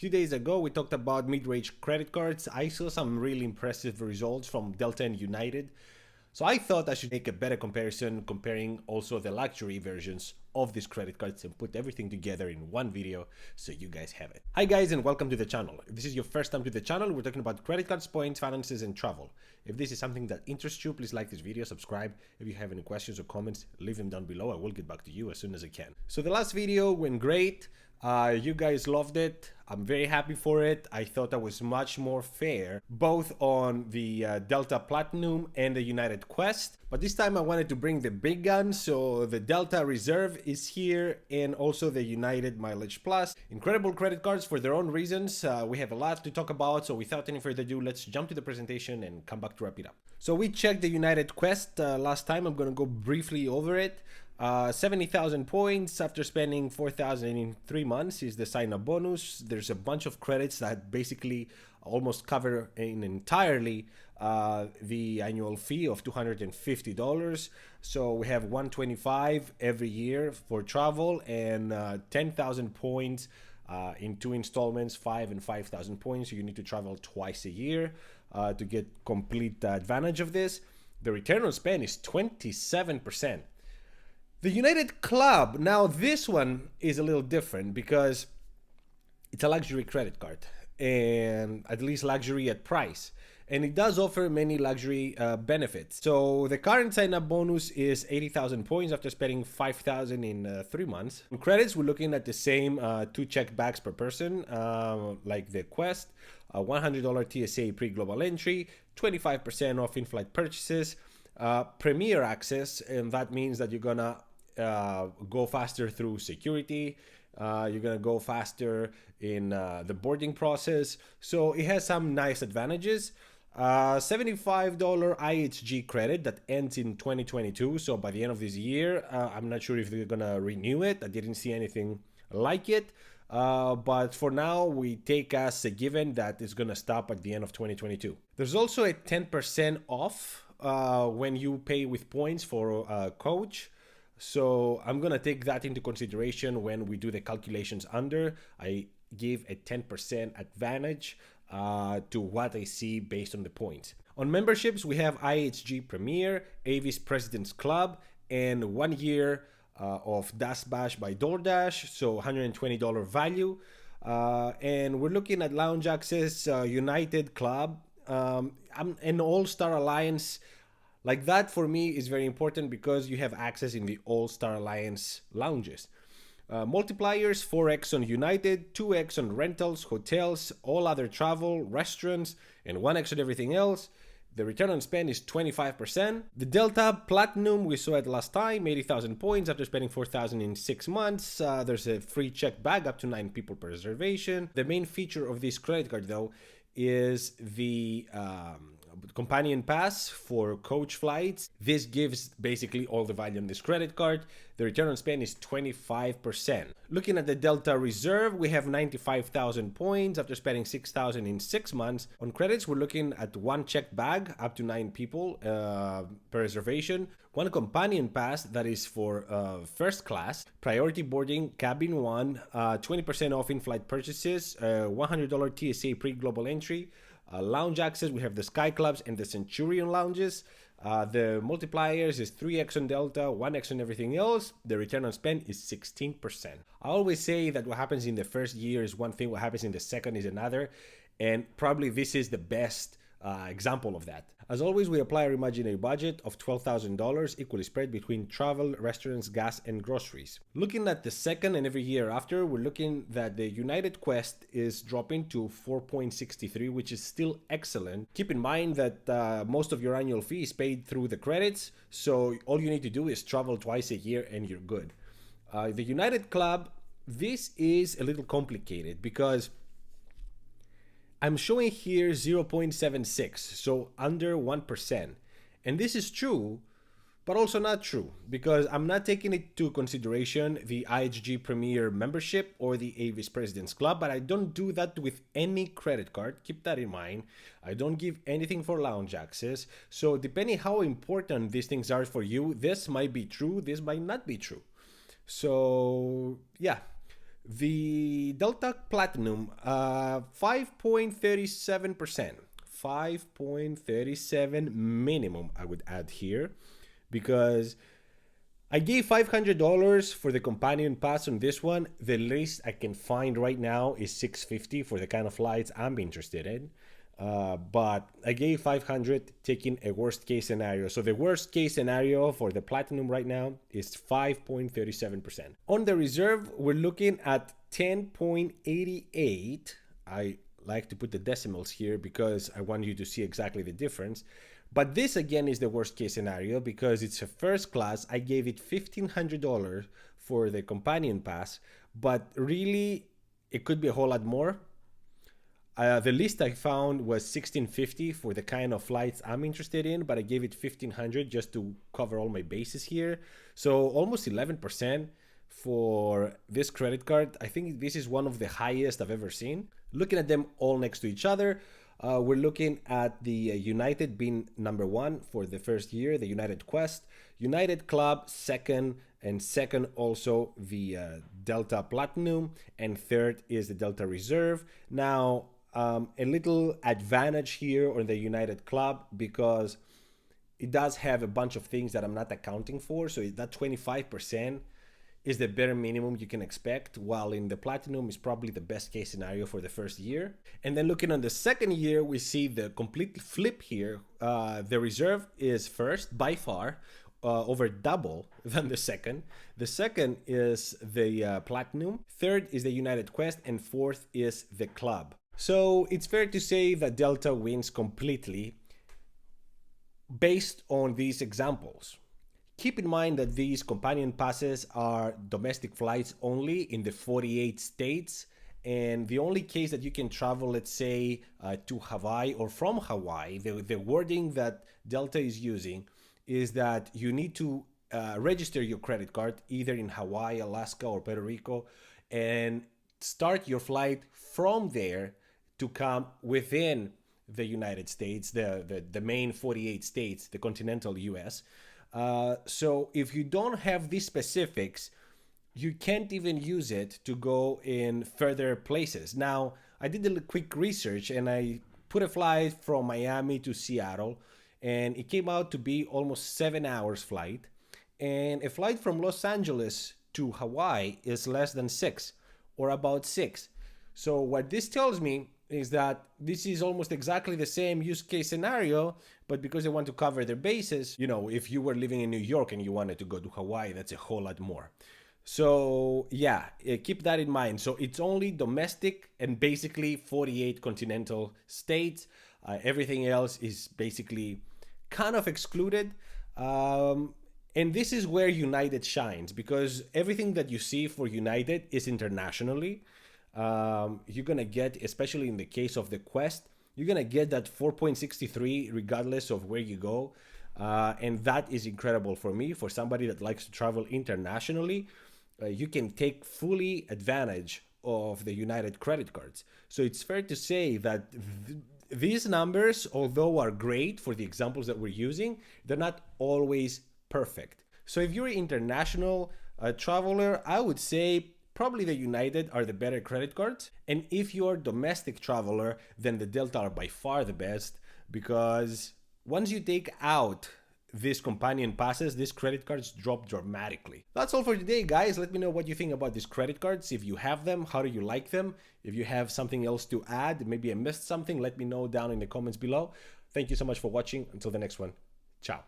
few days ago, we talked about mid-range credit cards. I saw some really impressive results from Delta and United. So I thought I should make a better comparison, comparing also the luxury versions of these credit cards and put everything together in one video so you guys have it. Hi guys and welcome to the channel. If this is your first time to the channel, we're talking about credit cards, points, finances, and travel. If this is something that interests you, please like this video, subscribe. If you have any questions or comments, leave them down below. I will get back to you as soon as I can. So the last video went great. You guys loved it. I'm very happy for it. I thought that was much more fair, both on the Delta Platinum and the United Quest. But this time I wanted to bring the big guns. So the Delta Reserve is here and also the United Mileage Plus. Incredible credit cards for their own reasons. We have a lot to talk about. So without any further ado, let's jump to the presentation and come back to wrap it up. So we checked the United Quest last time. I'm going to go briefly over it. 70,000 points after spending 4,000 in 3 months is the sign-up bonus. There's a bunch of credits that basically almost cover entirely the annual fee of $250. So we have 125 every year for travel and 10,000 points in 2 installments, 5 and 5,000 points. So you need to travel twice a year to get complete advantage of this. The return on spend is 27%. The United Club, now this one is a little different because it's a luxury credit card, and at least luxury at price. And it does offer many luxury benefits. So the current sign-up bonus is 80,000 points after spending 5,000 in 3 months. On credits, we're looking at the same 2 check bags per person, like the Quest, $100 TSA pre-global entry, 25% off in-flight purchases, Premier access, and that means that you're gonna go faster through security. You're gonna go faster in the boarding process. So it has some nice advantages. $75 IHG credit that ends in 2022. So by the end of this year, I'm not sure if they're gonna renew it. I didn't see anything like it. But for now, we take as a given that it's gonna stop at the end of 2022. There's also a 10% off when you pay with points for coach. So I'm gonna take that into consideration when we do the calculations under. I give a 10% advantage to what I see based on the points. On memberships, we have IHG Premier, Avis President's Club, and 1 year of Dash Bash by DoorDash, so $120 value. And we're looking at lounge access, United Club, an All-Star Alliance. Like that for me is very important because you have access in the All-Star Alliance lounges. Multipliers, 4x on United, 2x on rentals, hotels, all other travel, restaurants, and 1x on everything else. The return on spend is 25%. The Delta Platinum, we saw it last time, 80,000 points after spending 4,000 in 6 months. There's a free check bag up to 9 people per reservation. The main feature of this credit card though is the companion pass for coach flights. This gives basically all the value on this credit card. The return on spend is 25%. Looking at the Delta Reserve, we have 95,000 points after spending 6,000 in 6 months. On credits, we're looking at 1 check bag up to 9 people per reservation, 1 companion pass that is for first class, priority boarding, cabin 1, 20% off in-flight purchases, $100 TSA pre-global entry, lounge access. We have the Sky Clubs and the Centurion lounges. The multipliers is 3x on Delta, 1x on everything else. The return on spend is 16%. I always say that what happens in the first year is one thing, what happens in the second is another. And probably this is the best example of that. As always, we apply our imaginary budget of $12,000 equally spread between travel, restaurants, gas, and groceries. Looking at the second and every year after, we're looking that the United Quest is dropping to 4.63, which is still excellent. Keep in mind that most of your annual fee is paid through the credits, so all you need to do is travel twice a year and you're good. The United Club, this is a little complicated because I'm showing here 0.76, so under 1%. And this is true, but also not true, because I'm not taking into consideration the IHG Premier membership or the Avis President's Club, but I don't do that with any credit card. Keep that in mind. I don't give anything for lounge access. So depending how important these things are for you, this might be true, this might not be true. So yeah, The Delta Platinum, 5.37%. 5.37 minimum, I would add here, because I gave $500 for the companion pass on this one. The least I can find right now is $650 for the kind of flights I'm interested in. But I gave 500 taking a worst case scenario. So the worst case scenario for the Platinum right now is 5.37%. On the Reserve, we're looking at 10.88. I like to put the decimals here because I want you to see exactly the difference. But this again is the worst case scenario because it's a first class. I gave it $1,500 for the companion pass, but really it could be a whole lot more. The list I found was $1,650 for the kind of flights I'm interested in, but I gave it $1,500 just to cover all my bases here. So almost 11% for this credit card. I think this is one of the highest I've ever seen. Looking at them all next to each other, we're looking at the United being number one for the first year, the United Quest, United Club second, and second also the Delta Platinum, and third is the Delta Reserve. Now, a little advantage here on the United Club because it does have a bunch of things that I'm not accounting for. So that 25% is the bare minimum you can expect, while in the Platinum is probably the best case scenario for the first year. And then looking on the second year, we see the complete flip here. The Reserve is first by far, over double than the second. The second is the Platinum, third is the United Quest, and fourth is the Club. So it's fair to say that Delta wins completely based on these examples. Keep in mind that these companion passes are domestic flights only in the 48 states. And the only case that you can travel, let's say, to Hawaii or from Hawaii, the wording that Delta is using is that you need to register your credit card either in Hawaii, Alaska, or Puerto Rico, and start your flight from there to come within the United States, the main 48 states, the continental US. So if you don't have these specifics, you can't even use it to go in further places. Now, I did a quick research and I put a flight from Miami to Seattle, and it came out to be almost 7 hours flight. And a flight from Los Angeles to Hawaii is less than 6, or about 6. So what this tells me is that this is almost exactly the same use case scenario, but because they want to cover their bases, if you were living in New York and you wanted to go to Hawaii, that's a whole lot more. So yeah, keep that in mind. So it's only domestic and basically 48 continental states. Everything else is basically kind of excluded. And this is where United shines, because everything that you see for United is internationally. You're gonna get, especially in the case of the Quest, you're gonna get that 4.63 regardless of where you go. And that is incredible for me, for somebody that likes to travel internationally. You can take fully advantage of the United credit cards. So it's fair to say that these numbers, although are great for the examples that we're using, they're not always perfect. So if you're an international traveler, I would say probably the United are the better credit cards. And if you're a domestic traveler, then the Delta are by far the best, because once you take out these companion passes, these credit cards drop dramatically. That's all for today, guys. Let me know what you think about these credit cards. If you have them, how do you like them? If you have something else to add, maybe I missed something, let me know down in the comments below. Thank you so much for watching. Until the next one, ciao.